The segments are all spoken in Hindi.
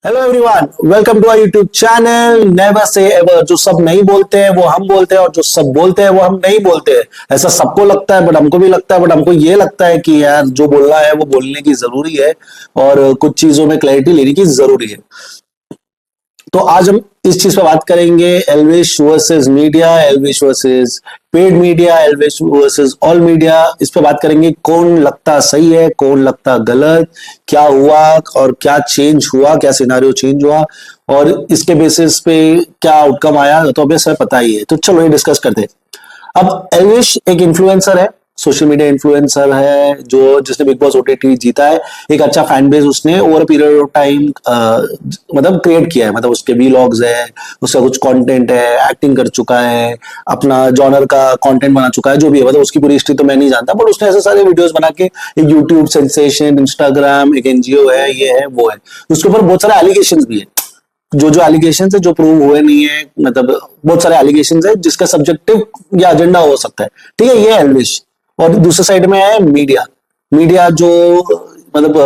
Hello everyone, welcome to our YouTube channel never से एवर। जो सब नहीं बोलते हैं वो हम बोलते हैं, और जो सब बोलते हैं वो हम नहीं बोलते हैं। ऐसा सबको लगता है, बट हमको भी लगता है। बट हमको ये लगता है कि यार जो बोलना है वो बोलने की जरूरी है, और कुछ चीजों में क्लैरिटी लेने की जरूरी है। तो आज हम इस चीज पे बात करेंगे, Elvish versus media, Elvish versus paid media, Elvish versus all media. इस पे बात करेंगे कौन लगता सही है, कौन लगता गलत, क्या हुआ और क्या चेंज हुआ, क्या सिनारियो चेंज हुआ, और इसके बेसिस पे क्या आउटकम आया, तो हमें सब पता ही है। तो चलो ये डिस्कस करते हैं। अब एल्विश एक इन्फ्लुएंसर है, सोशल मीडिया इन्फ्लुएंसर है, जो जिसने बिग बॉस ओटीटी जीता है। एक अच्छा फैन बेस उसने ओवर पीरियड ऑफ टाइम मतलब क्रिएट किया है। मतलब उसके वीलॉग्स है, उसका कुछ कंटेंट है, एक्टिंग कर चुका है, अपना जॉनर का कंटेंट बना चुका है, जो भी है। मतलब उसकी पूरी हिस्ट्री तो मैं नहीं जानता, बट उसने ऐसे सारे वीडियोस बना के एक यूट्यूब सेंसेशन, इंस्टाग्राम, एक एनजीओ है, ये है वो है। उसके ऊपर बहुत सारे एलिगेशन भी है, जो जो एलिगेशन है जो प्रूव हुए नहीं है। मतलब बहुत सारे एलिगेशन है जिसका सब्जेक्टिव या एजेंडा हो सकता है। ठीक है, ये है एल्विश। और दूसरे साइड में है मीडिया। मीडिया जो मतलब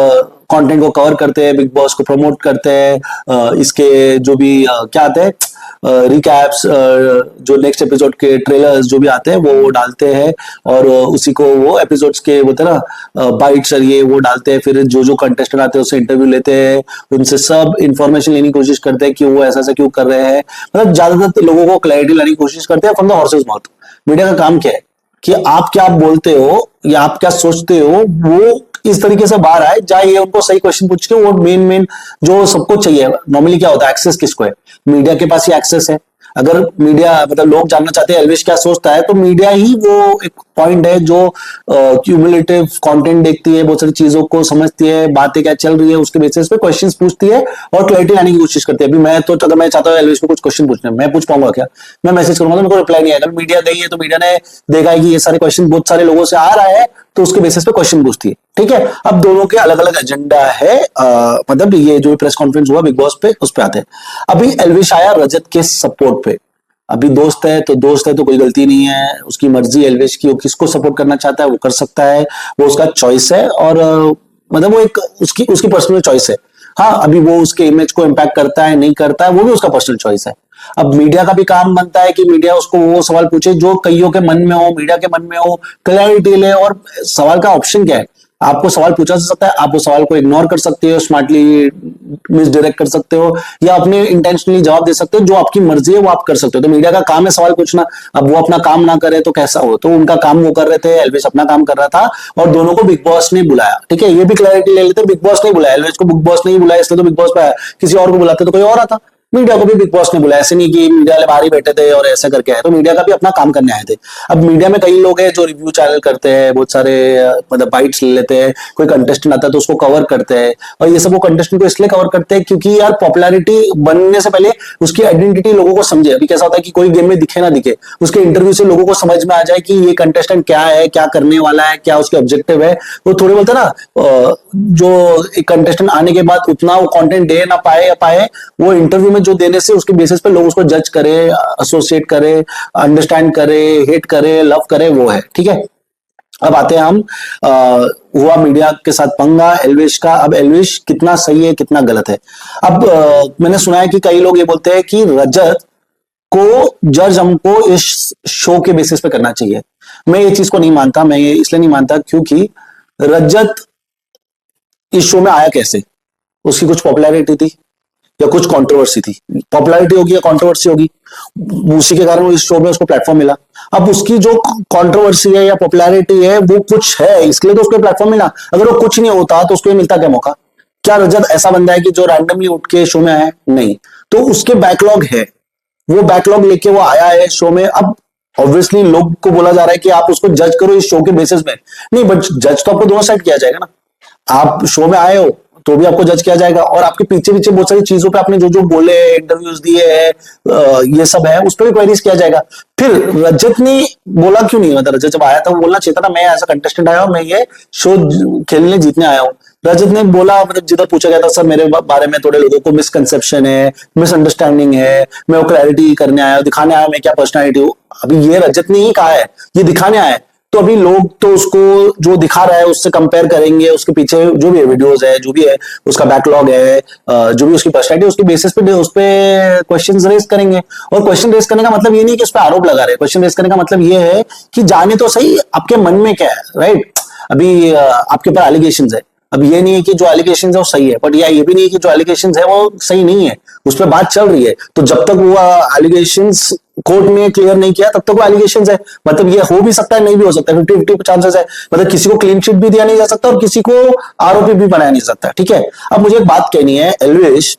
कंटेंट को कवर करते हैं, बिग बॉस को प्रमोट करते हैं, इसके जो भी क्या आते हैं रिकैप्स, जो नेक्स्ट एपिसोड के ट्रेलर्स जो भी आते हैं वो डालते हैं, और उसी को वो एपिसोड्स के बोलते हैं ना बाइट्स, और ये वो डालते हैं। फिर जो जो कंटेस्टेंट आते हैं उससे इंटरव्यू लेते हैं, उनसे सब इंफॉर्मेशन लेने की कोशिश करते हैं कि वो ऐसा ऐसा क्यों कर रहे हैं। मतलब ज्यादातर लोगों को क्लैरिटी लाने की कोशिश करते हैं from the horses mouth. Media का काम क्या है कि आप क्या बोलते हो या आप क्या सोचते हो वो इस तरीके से बाहर आए, जाइए उनको सही क्वेश्चन पूछ के। वो मेन मेन जो सबको चाहिए, नॉर्मली क्या होता है, एक्सेस किसको है? मीडिया के पास ही एक्सेस है। अगर मीडिया मतलब लोग जानना चाहते हैं एल्विश क्या सोचता है, तो मीडिया ही वो एक पॉइंट है जो क्यूमुलेटिव कंटेंट देखती है, बहुत सारी चीजों को समझती है, बातें क्या चल रही है उसके बेसिस पे क्वेश्चंस पूछती है और क्लैरिटी लाने की कोशिश करती है। अभी मैं तो अगर मैं चाहता हूँ एल्विश को कुछ क्वेश्चन पूछने, मैं पूछ पाऊंगा क्या? मैं मैसेज करूंगा तो मेरे को रिप्लाई नहीं आएगा। मीडिया गई है तो मीडिया ने देखा है कि ये सारे क्वेश्चन बहुत सारे लोगों से आ रहा है, तो उसके बेसिस पे क्वेश्चन पूछती है। ठीक है, अब दोनों के अलग अलग एजेंडा है। मतलब ये जो प्रेस कॉन्फ्रेंस हुआ बिग बॉस पे, उस पे आते हैं। अभी एल्विश आया रजत के सपोर्ट पे। अभी दोस्त है तो दोस्त है, तो कोई गलती नहीं है, उसकी मर्जी एल्विश की, वो किसको सपोर्ट करना चाहता है वो कर सकता है, वो उसका चॉइस है। और मतलब वो एक उसकी उसकी पर्सनल चॉइस है। हाँ, अभी वो उसके इमेज को इम्पैक्ट करता है नहीं करता है वो भी उसका पर्सनल चॉइस है। अब मीडिया का भी काम बनता है कि मीडिया उसको वो सवाल पूछे जो कईयों के मन में हो, मीडिया के मन में हो, क्लैरिटी ले। और सवाल का ऑप्शन क्या है? आपको सवाल पूछा जा सकता है, आप वो सवाल को इग्नोर कर सकते हो, स्मार्टली मिसडायरेक्ट कर सकते हो, या अपने इंटेंशनली जवाब दे सकते हो। जो आपकी मर्जी है वो आप कर सकते हो। तो मीडिया का काम है सवाल पूछना। अब वो अपना काम ना करे तो कैसा हो? तो उनका काम वो कर रहे थे, एल्विश अपना काम कर रहा था, और दोनों को बिग बॉस ने बुलाया। ठीक है, ये भी क्लैरिटी ले लेते, बिग बॉस नहीं बुलाया एल्विश को, बिग बॉस नहीं बुलाया इसलिए तो बिग बॉस पे आया। किसी और को बुलाते तो कोई और आता। मीडिया को भी बिग बॉस ने बुलाया, ऐसे नहीं कि मीडिया वाले बाहर ही बैठे थे और ऐसा करके आए। तो मीडिया का भी अपना काम करने आए थे। अब मीडिया में कई लोग हैं जो रिव्यू चैनल करते हैं, बहुत सारे मतलब बाइट्स ले लेते हैं। कोई कंटेस्टेंट आता है तो उसको कवर करते हैं, और ये सब वो कंटेस्टेंट को इसलिए कवर करते हैं क्योंकि यार पॉपुलैरिटी बनने से पहले उसकी आइडेंटिटी लोगों को समझे। अभी कैसा होता है कि कोई गेम में दिखे ना दिखे, उसके इंटरव्यू से लोगों को समझ में आ जाए कि ये कंटेस्टेंट क्या है, क्या करने वाला है, क्या उसके ऑब्जेक्टिव है। वो थोड़े बोलते हैं ना, जो एक कंटेस्टेंट आने के बाद उतना वो कंटेंट दे ना पाए या पाए, वो इंटरव्यू में जो देने से उसके बेसिस पे लोग उसको जज करे, एसोसिएट करे, अंडरस्टैंड करे, हेट करे, लव करे, वो है। ठीक है, अब आते हैं हम आ, हुआ मीडिया के साथ पंगा एल्विश का। अब एल्विश कितना सही है कितना गलत है? अब मैंने सुना है कि कई लोग ये बोलते हैं कि रजत को जज हमको इस शो के बेसिस पे करना चाहिए। मैं ये चीज को नहीं मानता। मैं ये इसलिए नहीं मानता क्योंकि रजत इस शो में आया कैसे? उसकी कुछ पॉपुलैरिटी थी या कुछ कंट्रोवर्सी थी? पॉपुलैरिटी होगी या कंट्रोवर्सी होगी, उसी के कारण वो इस शो में उसको प्लेटफॉर्म मिला। अब उसकी जो कंट्रोवर्सी है या पॉपुलैरिटी है वो कुछ है, इसलिए तो उसको प्लेटफॉर्म मिला। अगर वो कुछ नहीं होता तो उसको मिलता क्या मौका? क्या रजत ऐसा बंदा है कि जो रैंडमली उठ के शो में आया? नहीं। तो उसके बैकलॉग है, वो बैकलॉग लेके वो आया है शो में। अब ऑब्वियसली लोग को बोला जा रहा है कि आप उसको जज करो इस शो के बेसिस में। नहीं, बट जज तो आपको दोनों साइड किया जाएगा ना। आप शो में आए हो तो भी आपको जज किया जाएगा, और आपके पीछे पीछे बहुत सारी चीजों पे आपने जो जो बोले, इंटरव्यूज दिए हैं, ये सब है, उस पर भी क्वेरीज किया जाएगा। फिर रजत ने बोला क्यों नहीं? मतलब रजत जब आया था वो बोलना चाहिए था ना, मैं एज अ कंटेस्टेंट आया हूँ, मैं ये शो खेलने जीतने आया हूँ। रजत ने बोला, मतलब जिधर पूछा गया था सर मेरे बारे में थोड़े लोगों को मिसकंसेप्शन है, मिसअंडरस्टैंडिंग है, मैं वो क्लैरिटी करने आया हूँ, दिखाने आया मैं क्या पर्सनैलिटी हूँ। अभी ये रजत ने ही कहा है, ये दिखाने आया है। तो अभी लोग तो उसको जो दिखा रहा है उससे कंपेयर करेंगे, उसके पीछे जो भी वीडियोस है, जो भी है उसका बैकलॉग है, जो भी उसकी पर्सनैलिटी, उसके बेसिस पे उस पे क्वेश्चन रेज करेंगे। और क्वेश्चन रेज करने का मतलब ये नहीं कि उस पर आरोप लगा रहे, क्वेश्चन रेज करने का मतलब ये है कि जाने तो सही आपके मन में क्या है, राइट। अभी आपके ऊपर एलिगेशन है, अब ये नहीं है कि जो एलिगेशन है वो सही है, बट या ये भी नहीं है कि जो एलिगेशन है वो सही नहीं है, उस पर बात चल रही है। तो जब तक वो एलिगेशन कोर्ट ने क्लियर नहीं किया तब तक वो एलिगेशन है, मतलब ये हो भी सकता है, नहीं भी हो सकता है, 50-50 चांसेस है। मतलब किसी को क्लीन चिट भी दिया नहीं जा सकता और किसी को आरोपी भी बनाया नहीं जा सकता, ठीक है। अब मुझे एक बात कहनी है, एल्विश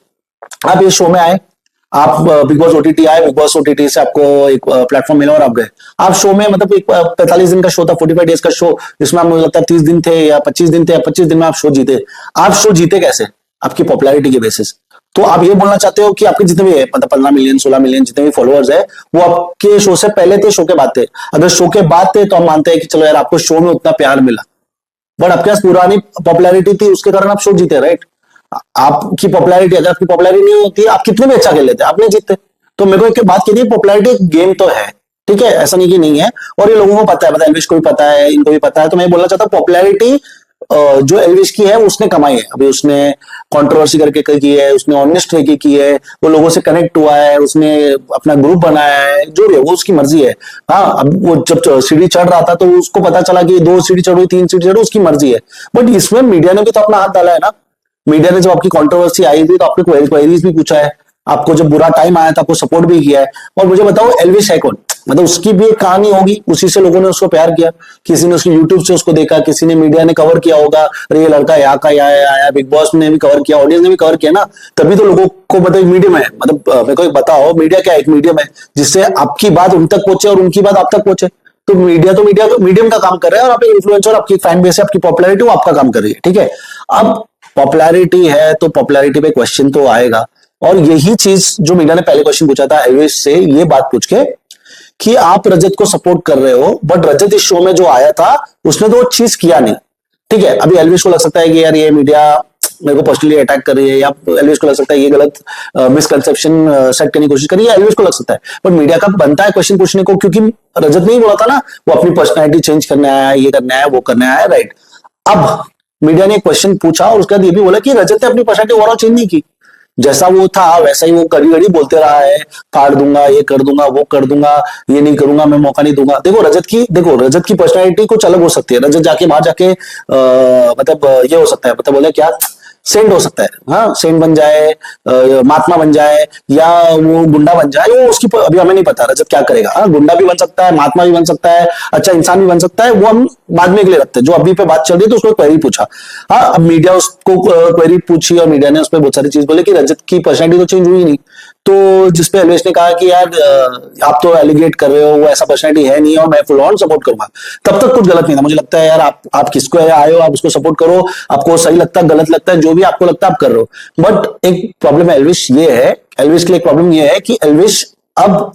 आप ये शो में आए, आप बिग बॉस ओटीटी आए, बिग बॉस ओटीटी से आपको एक प्लेटफॉर्म मिला और आप गए, आप शो में, मतलब एक 45 दिन का शो था, 45 डेज का शो, जिसमें मुझे लगता है 30 दिन थे या 25 दिन थे, या 25 दिन में आप शो जीते। आप शो जीते कैसे? आपकी पॉपुलैरिटी के बेसिस। तो आप ये बोलना चाहते हो कि आपके जितने भी है, मतलब 15 मिलियन 16 मिलियन जितने भी फॉलोअर्स है, वो आपके शो से पहले थे, शो के बाद थे? अगर शो के बाद थे तो हम मानते हैं कि चलो यार आपको शो में उतना प्यार मिला, बट आपके पास पुरानी पॉपुलैरिटी थी, उसके कारण आप शो जीते, राइट। आपकी पॉपुलैरिटी, अगर आपकी पॉपुलैरिटी नहीं होती, आप कितने भी अच्छा खेल लेते, आप नहीं जीतते। तो मेरे को एक बात कहनी है, पॉपुलैरिटी एक गेम तो है, ठीक है, ऐसा नहीं कि नहीं है, और ये लोगों को पता है, मतलब एल्विश को भी पता है, इनको भी पता है। तो मैं बोलना चाहता हूँ पॉपुलैरिटी जो एल्विश की है उसने कमाई है, अभी उसने कंट्रोवर्सी करके की है, उसने ऑनेस्ट रह की है, वो लोगों से कनेक्ट हुआ है, उसने अपना ग्रुप बनाया है, जो भी है वो उसकी मर्जी है। हाँ, अब वो जब सीढ़ी चढ़ रहा था तो उसको पता चला कि 2 सीढ़ी चढ़ो 3 सीढ़ी चढ़ो, उसकी मर्जी है। बट इसमें मीडिया ने भी तो अपना हाथ डाला है ना। मीडिया ने जब आपकी कंट्रोवर्सी आई थी तो आपने क्वेरीज भी पूछा है, आपको जब बुरा टाइम आया था आपको सपोर्ट भी किया है। और मुझे बताओ एल्विश है कौन? मतलब उसकी भी एक कहानी होगी, उसी से लोगों ने उसको प्यार किया, किसी ने उसकी यूट्यूब से उसको देखा, किसी ने मीडिया ने कवर किया होगा, अरे ये लड़का यहाँ का यहाँ आया, बिग बॉस ने भी कवर किया, ऑडियंस ने भी कवर किया ना, तभी तो लोगों को मतलब मीडियम है। मतलब मेरे को एक बताओ, मीडिया क्या है? एक मीडियम है जिससे आपकी बात उन तक पहुंचे और उनकी बात आप तक पहुंचे। तो मीडिया मीडियम का काम कर रहा है, और आप इन्फ्लुएंसर, आपकी फैन बेस है, आपकी पॉपुलैरिटी, वो आपका काम कर रही है, ठीक है। अब पॉपुलैरिटी है तो पॉपुलैरिटी पे क्वेश्चन तो आएगा, और यही चीज जो मीडिया ने पहले क्वेश्चन पूछा था एल्विश से, ये बात पूछ के कि आप रजत को सपोर्ट कर रहे हो, बट रजत इस शो में जो आया था उसने तो वो चीज किया नहीं, ठीक है। अभी एल्विश को लग सकता है कि यार ये मीडिया मेरे को पर्सनली अटैक कर रही है, या एल्विश को लग सकता है ये गलत मिसकंसेप्शन सेट करने की कोशिश कर रही है, एल्विश को लग सकता है। बट मीडिया का बनता है क्वेश्चन पूछने को, क्योंकि रजत नहीं बोला था ना, वो अपनी पर्सनैलिटी चेंज करने आया, ये करना है, वो करना है, राइट। अब मीडिया ने क्वेश्चन पूछा और उसके बाद ये भी बोला कि रजत ने अपनी पर्सनैलिटी ओवरऑल चेंज नहीं की, जैसा वो था वैसा ही वो कड़ी कड़ी बोलते रहा है, फाड़ दूंगा, ये कर दूंगा, वो कर दूंगा, ये नहीं करूंगा, मैं मौका नहीं दूंगा। देखो रजत की पर्सनैलिटी कुछ अलग हो सकती है, रजत जाके बाहर जाके मतलब ये हो सकता है, मतलब बोले क्या, सेंट हो सकता है, हाँ, सेंट बन जाए, महात्मा बन जाए, या वो गुंडा बन जाए, वो उसकी अभी हमें नहीं पता रजत क्या करेगा। हाँ, गुंडा भी बन सकता है, महात्मा भी बन सकता है, अच्छा इंसान भी बन सकता है, वो हम बाद में के लिए रखते हैं। जो अभी पे बात चल रही है तो उसको क्वेरी पूछा, हाँ, अब मीडिया उसको क्वेरी पूछी और मीडिया ने उस पर बहुत सारी चीज बोले कि रजत की पर्सनैलिटी तो चेंज हुई नहीं। तो जिसपे एल्विश ने कहा कि यार आप तो एलिगेट कर रहे हो, वो ऐसा पर्सनैलिटी है नहीं और मैं फुल ऑन सपोर्ट करूंगा। तब तक कुछ गलत नहीं था, मुझे लगता है यार आप किसको आए हो, आप उसको सपोर्ट करो, आपको सही लगता है गलत लगता है जो भी आपको लगता है आप कर रहे हो। बट एक प्रॉब्लम एल्विश ये है, एल्विश के लिए एक प्रॉब्लम ये है कि एल्विश अब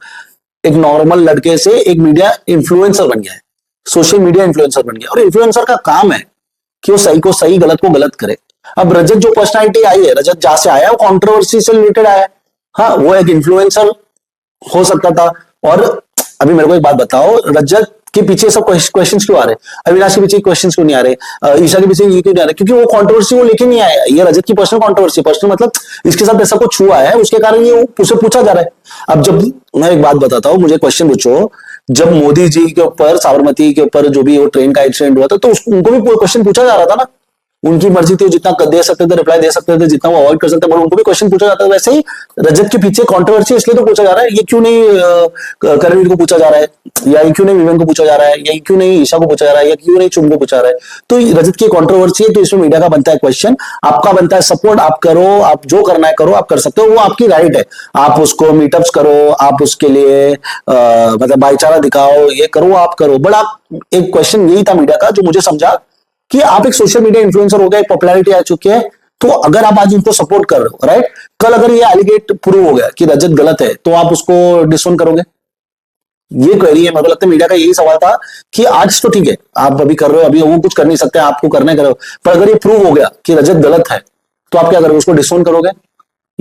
एक नॉर्मल लड़के से एक मीडिया इन्फ्लुएंसर बन गया है, सोशल मीडिया इन्फ्लुएंसर बन गया, और इन्फ्लुएंसर का काम है कि वो सही को सही गलत को गलत करे। अब रजत जो पर्सनैलिटी आई है, रजत जहां से आया वो कंट्रोवर्सी से रिलेटेड आया है, हाँ, वो एक इन्फ्लुएंसर हो सकता था। और अभी मेरे को एक बात बताओ, रजत के पीछे सब क्वेश्चंस क्यों आ रहे हैं? अविनाश के पीछे क्वेश्चंस क्यों नहीं आ रहे? ईशा के पीछे ये क्यों नहीं आ रहे? क्योंकि वो कंट्रोवर्सी वो लेके नहीं आया, ये रजत की पर्सनल कंट्रोवर्सी, पर्सनल मतलब इसके साथ ऐसा कुछ हुआ है उसके कारण ये उसे पूछा जा रहा है। अब जब मैं एक बात बताता हूँ, मुझे क्वेश्चन पूछो, जब मोदी जी के ऊपर, साबरमती के ऊपर जो भी वो ट्रेन का एक्सीडेंट हुआ था, तो उनको भी क्वेश्चन पूछा जा रहा था ना, उनकी मर्जी थी, जितना दे सकते थे रिप्लाई दे सकते थे, जितना वो अवॉइड कर सकते थे, उनको भी क्वेश्चन पूछा जाता है। वैसे ही रजत के पीछे कंट्रोवर्सी इसलिए तो पूछा जा रहा है, ये क्यों नहीं करणवीर को पूछा जा रहा है, या ये क्यों नहीं विवेन को पूछा जा रहा है, या क्यों नहीं ईशा को पूछा जा रहा है, या क्यों नहीं चुम को पूछा जा रहा है? तो रजत की कंट्रोवर्सी है, तो इसमें मीडिया का बनता है क्वेश्चन, आपका बनता है सपोर्ट, आप करो, आप जो करना है करो, आप कर सकते हो, वो आपकी राइट है, आप उसको मीटअप्स करो, आप उसके लिए मतलब भाईचारा दिखाओ, ये करो आप करो। बट आप एक क्वेश्चन यही था मीडिया का जो मुझे समझा कि आप एक सोशल मीडिया इन्फ्लुएंसर हो गया, एक पॉपुलैरिटी आ चुकी है, तो अगर आप आज उनको सपोर्ट कर रहे हो, राइट, कल अगर ये एलिगेट प्रूव हो गया कि रजत गलत है, तो आप उसको डिसोन करोगे? ये क्वेरी है, मेरे को लगता है मीडिया का यही सवाल था कि आज तो ठीक है आप अभी कर रहे हो, अभी वो कुछ कर नहीं सकते, आपको करने करो, पर अगर ये प्रूव हो गया कि रजत गलत है, तो आप क्या करोगे? उसको डिसोन करोगे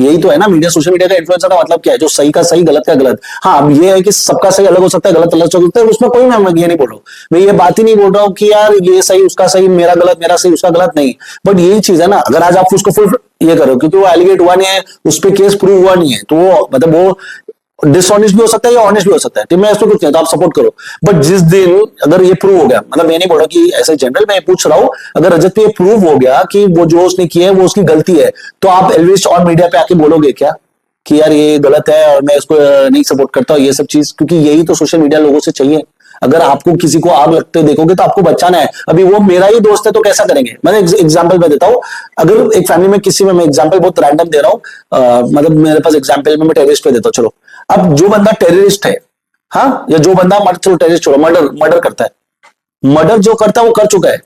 यही तो है ना मीडिया, सोशल मीडिया का इन्फ्लुएंसर का मतलब क्या है, जो सही का सही गलत का गलत। हाँ अब ये है कि सबका सही अलग हो सकता है, गलत अलग हो सकता है, उसमें कोई मैं ये नहीं बोल रहा हूँ, मैं ये बात ही नहीं बोल रहा हूँ कि यार ये सही उसका सही, मेरा गलत मेरा सही उसका गलत, नहीं। बट यही चीज है ना, अगर आज आप उसको फुल ये करो क्योंकि वो एलिगेट हुआ नहीं है, उस पर केस प्रूव हुआ नहीं है, तो वो मतलब वो डिसऑनेस्ट भी हो सकता है या ऑनेस्ट भी हो सकता है, तो मैं इसमें कुछ नहीं, तो आप सपोर्ट करो। बट जिस दिन अगर ये प्रूव हो गया, मतलब मैं नहीं बोल रहा कि ऐसे जनरल, मैं पूछ रहा हूं, अगर रजत पे ये प्रूव हो गया कि वो जो उसने किया है वो उसकी गलती है, तो आप एल्विश और मीडिया पे आके बोलोगे क्या कि यार ये गलत है और मैं इसको नहीं सपोर्ट करता हूँ, ये सब चीज, क्योंकि यही तो सोशल मीडिया लोगों से चाहिए। अगर आपको किसी को आग लगते देखोगे तो आपको बचाना है, अभी वो मेरा ही दोस्त है तो कैसा करेंगे। मैं एग्जांपल में देता हूँ, अगर एक फैमिली में किसी में, मैं एग्जांपल बहुत रैंडम दे रहा हूँ, मतलब मेरे पास एग्जांपल में मैं टेररिस्ट पे देता हूँ, चलो अब जो बंदा टेररिस्ट है, हाँ, या जो बंदा चलो टेररिस्ट छोड़ो, मर्डर मर्डर करता है, मर्डर जो करता है वो कर चुका है,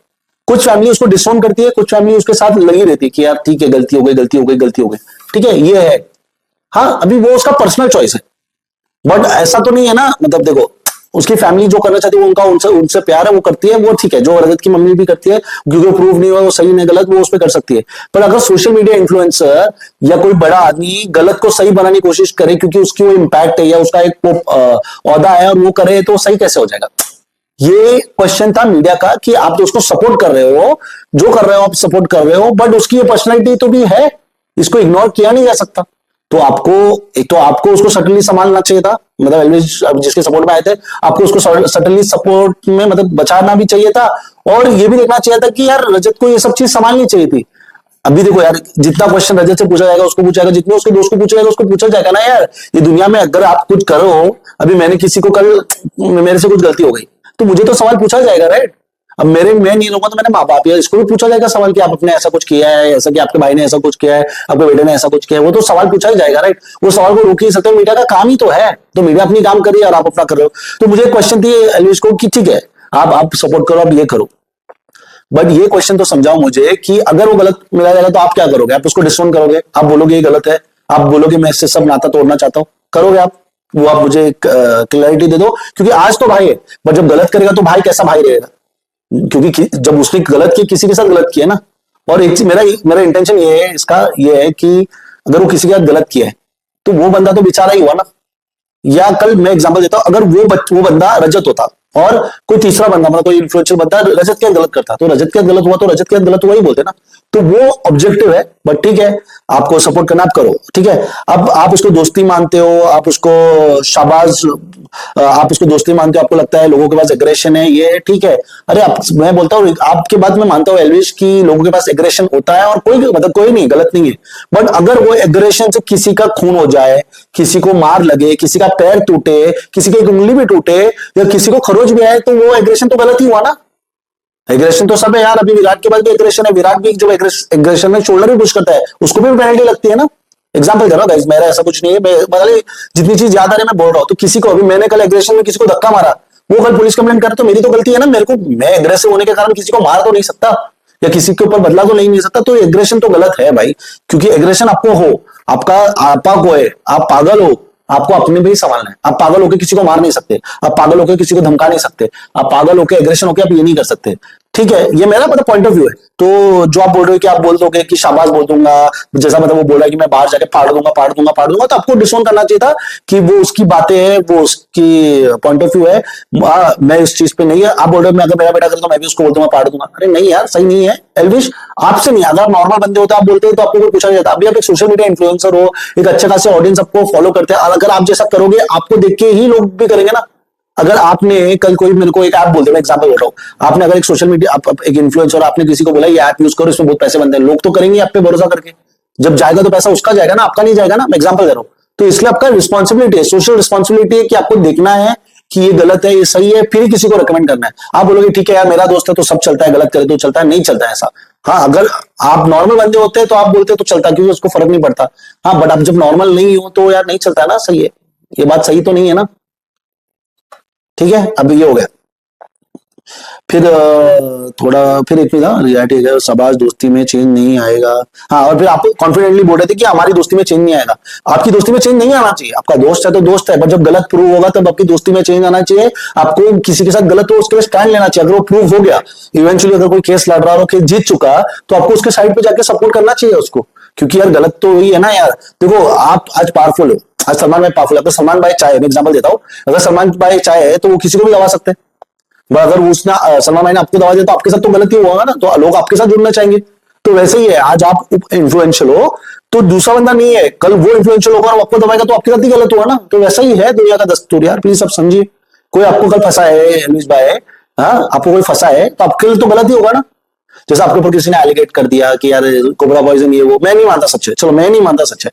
कुछ फैमिली उसको डिसोन करती है, कुछ फैमिली उसके साथ लगी रहती है कि यार ठीक है गलती हो गई गलती हो गई गलती हो गई, ठीक है ये है, हाँ अभी वो उसका पर्सनल चॉइस है। बट ऐसा तो नहीं है ना, मतलब देखो उसकी फैमिली जो करना चाहती है वो उनका उनसे उनसे प्यार है, वो करती है, वो ठीक है, जो रजत की मम्मी भी करती है क्योंकि वो प्रूव नहीं हुआ वो सही नहीं गलत, वो उस पर कर सकती है। पर अगर सोशल मीडिया इन्फ्लुएंसर या कोई बड़ा आदमी गलत को सही बनाने की कोशिश करे क्योंकि उसकी वो इम्पैक्ट है या उसका एक औहदा है और वो करे, तो सही कैसे हो जाएगा। ये क्वेश्चन था मीडिया का कि आप तो उसको सपोर्ट कर रहे हो, जो कर रहे हो आप सपोर्ट कर रहे हो, बट उसकी ये पर्सनैलिटी तो भी है, इसको इग्नोर किया नहीं जा सकता। तो आपको एक तो आपको उसको सटनली संभालना चाहिए था, मतलब एल्विश जिसके सपोर्ट में आए थे, आपको उसको सटनली सपोर्ट में मतलब बचाना भी चाहिए था, और ये भी देखना चाहिए था कि यार रजत को ये सब चीज संभालनी चाहिए थी। अभी देखो यार, जितना क्वेश्चन रजत से पूछा जाएगा उसको पूछा जाएगा, जितने उसके दोस्त को पूछा जाएगा उसको पूछा जाएगा ना यार। ये दुनिया में अगर आप कुछ करो, अभी मैंने किसी को कल, मेरे से कुछ गलती हो गई तो मुझे तो सवाल पूछा जाएगा, राइट। अब मैं नहीं रहूंगा तो मैंने माँ बाप या इसको भी पूछा जाएगा सवाल कि आप अपने ऐसा कुछ किया है, ऐसा कि आपके भाई ने ऐसा कुछ किया है, आपके बेटे ने ऐसा कुछ किया है, वो तो सवाल पूछा ही जाएगा, राइट। वो सवाल को रोक ही सकते, मीडिया का काम ही तो है, तो मीडिया अपनी काम करिए और आप अपना कर रहे हो। तो मुझे क्वेश्चन थी एल्विश को कि ठीक है आप सपोर्ट करो, आप ये करो, बट ये क्वेश्चन तो समझाओ मुझे कि अगर वो गलत मिला जाएगा तो आप क्या करोगे, आप उसको डिसोन करोगे, आप बोलोगे ये गलत है, आप बोलोगे मैं इससे सब नाता तोड़ना चाहता हूं, करोगे आप, वो आप मुझे क्लैरिटी दे दो। क्योंकि आज तो भाई है, बट जब गलत करेगा तो भाई कैसा भाई रहेगा, क्योंकि जब उसने गलत किया किसी के साथ गलत किया ना। और एक चीज मेरा मेरा इंटेंशन ये है, इसका ये है कि अगर वो किसी के साथ गलत किया है तो वो बंदा तो बेचारा ही हुआ ना। या कल मैं एग्जांपल देता हूं, अगर वो बंदा रजत होता और कोई तीसरा बंदा, मतलब कोई इन्फ्लुएंशियल बंदा रजत के गलत करता, तो रजत के गलत हुआ तो रजत के गलत हुआ ही बोलते ना। तो वो ऑब्जेक्टिव है, बट ठीक है, आपको सपोर्ट करना आप करो, ठीक है। अब आप उसको दोस्ती मानते हो, आप उसको शाबाश, आप उसको दोस्ती मानते हो, आपको लगता है लोगों के पास एग्रेशन है, ये ठीक है। अरे मैं बोलता हूँ आपके बात में मानता हूँ एल्विश की लोगों के पास एग्रेशन होता है और कोई मतलब कोई नहीं गलत नहीं है, बट अगर वो एग्रेशन से किसी का खून हो जाए, किसी को मार लगे, किसी का पैर टूटे, किसी की एक उंगली भी टूटे या किसी को खरोच भी आए, तो वो एग्रेशन तो गलत ही हुआ ना। एग्रेशन तो सब है यार, अभी विराट के पास भी एग्रेशन है, विराट भी जब एग्रेशन में शोल्डर भी पुश करता है उसको भी पेनल्टी लगती है ना। एग्जाम्पल दे रहा हूँ, मेरा ऐसा कुछ नहीं है, मतलब जितनी चीज याद आ रही है मैं बोल रहा हूँ। तो किसी को, अभी मैंने कल एग्रेशन में किसी को धक्का मारा, वो कल पुलिस कंप्लेंट करे तो मेरी तो गलती है ना, मेरे को, मैं एग्रेसिव होने के कारण किसी को मार तो नहीं सकता या किसी के ऊपर बदला तो नहीं सकता, तो एग्रेशन तो गलत है भाई। क्योंकि एग्रेशन आपको हो, आपका आपा को है, आप पागल हो, आपको अपने भी संभालना है। आप पागल होकर किसी को मार नहीं सकते, आप पागल होकर किसी को धमका नहीं सकते, आप पागल होकर एग्रेशन होकर आप ये नहीं कर सकते, ठीक है। ये मेरा मतलब पॉइंट ऑफ व्यू है। तो जो आप बोल रहे हो कि आप बोल दोगे कि शाबाश बोल दूंगा, जैसा मतलब वो बोल रहा है कि मैं बाहर जाके फाड़ दूंगा फाड़ दूंगा फाड़ दूंगा, तो आपको डिसोन करना चाहिए था कि वो उसकी बातें हैं, वो उसकी पॉइंट ऑफ व्यू है, मैं इस चीज पे नहीं है। आप बोल रहे हो मैं अगर मेरा बेटा करता तो मैं भी उसको बोल दूंगा फाड़ दूंगा, अरे नहीं यार सही नहीं है एल्विश, आपसे नहीं। अगर आप नॉर्मल बंदे होते आप बोलते तो आपको कोई पूछा नहीं जाता। अभी आप एक सोशल मीडिया इन्फ्लुएंसर हो, एक अच्छे खासे ऑडियंस आपको फॉलो करते हैं, अगर आप जैसा करोगे आपको देख के ही लोग भी करेंगे ना। अगर आपने कल कोई मेरे को एक ऐप बोल दे, मैं एग्जांपल बोल रहा हूँ, आपने अगर एक सोशल मीडिया एक इन्फ्लुएंसर आपने किसी को बोला ये ऐप यूज करो इसमें बहुत पैसे बनते हैं, लोग तो करेंगे आप पे भरोसा करके, जब जाएगा तो पैसा उसका जाएगा ना, आपका नहीं जाएगा ना। मैं एग्जांपल दे रहा हूँ, तो इसलिए आपका रिस्पॉन्सिबिलिटी है, सोशल रिस्पॉन्सिबिलिटी है कि आपको देखना है कि ये गलत है ये सही है, फिर किसी को रिकमेंड करना है। आप बोलोगे ठीक है यार मेरा दोस्त है तो सब चलता है, गलत करे तो चलता है, नहीं चलता है ऐसा। हाँ अगर आप नॉर्मल बंदे होते हैं तो आप बोलते तो चलता, क्योंकि उसको फर्क नहीं पड़ता। हाँ बट आप जब नॉर्मल नहीं हो तो यार नहीं चलता है ना, सही है, ये बात सही तो नहीं है ना, ठीक है। अब ये हो गया, फिर थोड़ा फिर इतनी ना रियलिटी है, शाबाश दोस्ती में चेंज नहीं आएगा। हाँ और फिर आप कॉन्फिडेंटली बोल रहे थे कि हमारी दोस्ती में चेंज नहीं आएगा, आपकी दोस्ती में चेंज नहीं आना चाहिए, आपका दोस्त है तो दोस्त है, पर जब गलत प्रूव होगा तब आपकी दोस्ती में चेंज आना चाहिए। आपको किसी के साथ गलत हो उसके लिए स्टैंड लेना चाहिए, अगर वो प्रूव हो गया इवेंचुअली, अगर कोई केस लड़ रहा हो, केस जीत चुका, तो आपको उसके साइड पे जाके सपोर्ट करना चाहिए उसको। क्योंकि यार गलत तो वही है ना यार। देखो आप आज पावरफुल हो, आज सलमान भाई पावरफुल है, अगर सलमान भाई चाहे, मैं एग्जांपल देता हूँ, अगर सलमान भाई चाहे तो वो किसी को भी दबा सकते हैं। but अगर उसने सलमान भाई ने आपको दबा दिया तो आपके साथ तो गलत ही होगा ना, तो लोग आपके साथ जुड़ना चाहेंगे। तो वैसे ही है, आज आप इन्फ्लुएंशियल हो तो दूसरा बंदा नहीं है, कल वो इन्फ्लुएंशियल होगा और आपको दबाएगा तो आपके साथ ही गलत हुआ ना। तो वैसा ही है दुनिया का दस्तूर यार, प्लीज सब समझिए। कोई आपको कल फंसा है अनिश भाई, हाँ आपको कोई फंसा है तो आपके लिए तो गलत ही होगा ना। जैसे आपके ऊपर किसी ने एलिगेट कर दिया कि यार कोबरा पॉइजन ये वो, मैं नहीं मानता सच है, चलो मैं नहीं मानता सच है,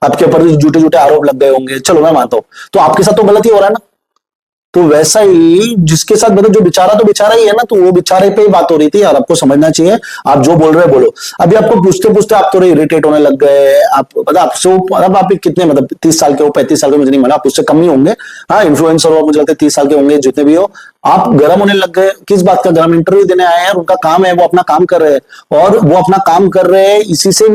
आपके ऊपर झूठे झूठे आरोप लग गए होंगे, चलो मैं मानता हूं, तो आपके साथ तो गलत ही हो रहा है ना। तो वैसा ही जिसके साथ मतलब जो बेचारा तो बेचारा ही है ना, तो वो बेचारे पे ही बात हो रही थी यार, आपको समझना चाहिए। आप जो बोल रहे हैं बोलो। अभी आपको पूछते पूछते आप थोड़े इरिटेट होने लग गए, आप मतलब आपसे मतलब आप कितने मतलब 30 साल के हो, 35 साल के, मुझे नहीं माना, आप उससे कम ही होंगे। हाँ इन्फ्लुएंसर हो, मुझे लगता है 30 साल के होंगे जितने भी हो। आप गर्म होने लग गए, किस बात का गर्म? इंटरव्यू देने आए हैं, उनका काम है, वो अपना काम कर रहे हैं, और वो अपना काम कर रहे हैं, इसी से